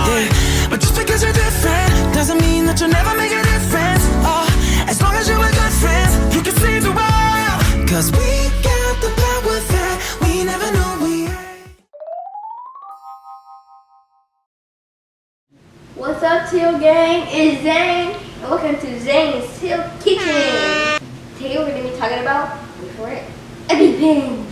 Yeah. But just because you're different doesn't mean that you'll never make a difference. Oh, as long as you're with good friends, you can save the world. Cause we got the power that we never knew we had. What's up, Teal Gang? It's Zane, and welcome to Zane's Teal Kitchen. Today we're going to be talking about, wait for it, EpiPens.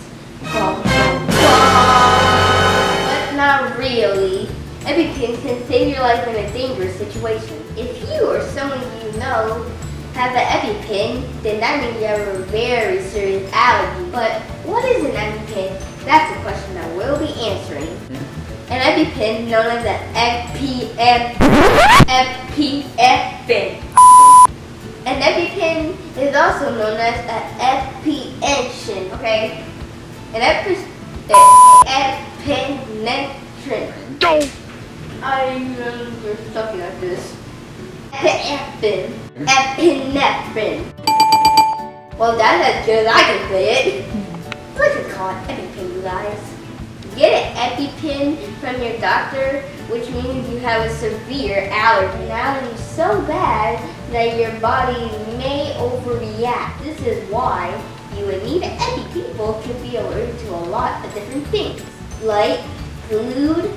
But not really. EpiPens can save your life in a dangerous situation. If you or someone you know have an EpiPen, then that means you have a very serious allergy. But what is an EpiPen? That's a question that we'll be answering. An EpiPen, known as an EpiPen. An EpiPen is also known as an epinephrine, okay? An epinephrine. Go! You're talking like this. Epinephrine. Well, that's as good as I can say it. What do you call it? EpiPen, you guys. Get an EpiPen from your doctor, which means you have a severe allergy. An allergy so bad that your body may overreact. This is why you would need an EpiPen. People can be allergic to a lot of different things, like food,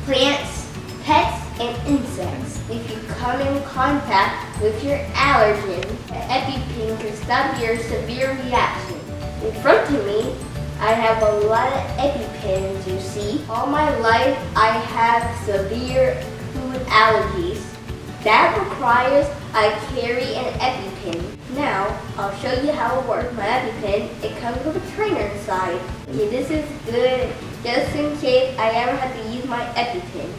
plants, pets, and insects. If you come in contact with your allergen, an EpiPen can stop your severe reaction. In front of me, I have a lot of EpiPens, you see. All my life, I have severe food allergies. That requires I carry an EpiPen. Now, I'll show you how it works. My EpiPen, it comes with a trainer inside. Okay, this is good just in case I ever have to use my EpiPen.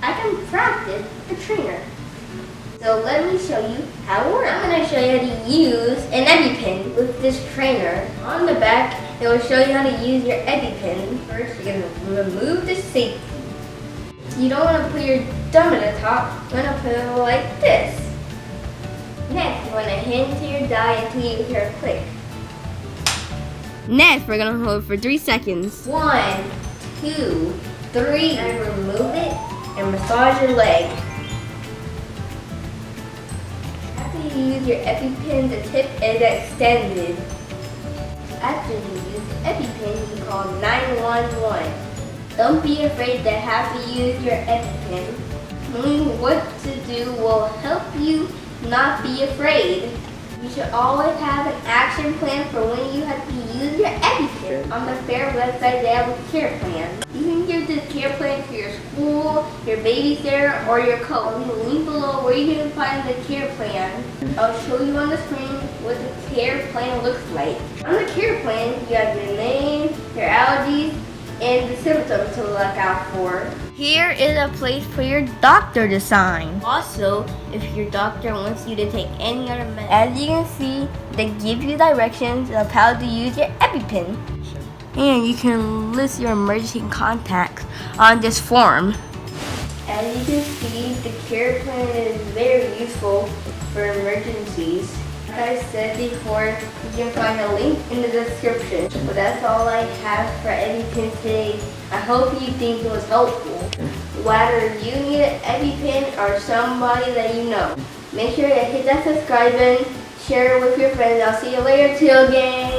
I can practice the trainer. So let me show you how it works. I'm going to show you how to use an EpiPen with this trainer. On the back, it will show you how to use your EpiPen. First, you're going to remove the safety. You don't want to put your thumb at the top. You're going to put it like this. Next, you want to hit into your dye until you hear a click. Next, we're going to hold it for 3 seconds. 1, 2, 3. And remove it and massage your leg. After you use your EpiPen, the tip is extended. After you use the EpiPen, you call 911. Don't be afraid to have to use your EpiPen. Knowing what to do will help you not be afraid. You should always have an action plan for when you have to use your EpiPen. On the FAIR website, they have a care plan. You can give this care plan to your school, your babysitter, or your coach. I'll leave a link below where you can find the care plan. I'll show you on the screen what the care plan looks like. On the care plan, you have your name, your allergies, and the symptoms to look out for. Here is a place for your doctor to sign. Also, if your doctor wants you to take any other medicine, as you can see, they give you directions of how to use your EpiPen. And you can list your emergency contacts on this form. As you can see, the care plan is very useful for emergencies. Like I said before, you can find a link in the description. But that's all I have for EpiPen today. I hope you think it was helpful. Whether you need an EpiPen or somebody that you know, make sure to hit that subscribe button, share it with your friends. I'll see you later, Teal Gang.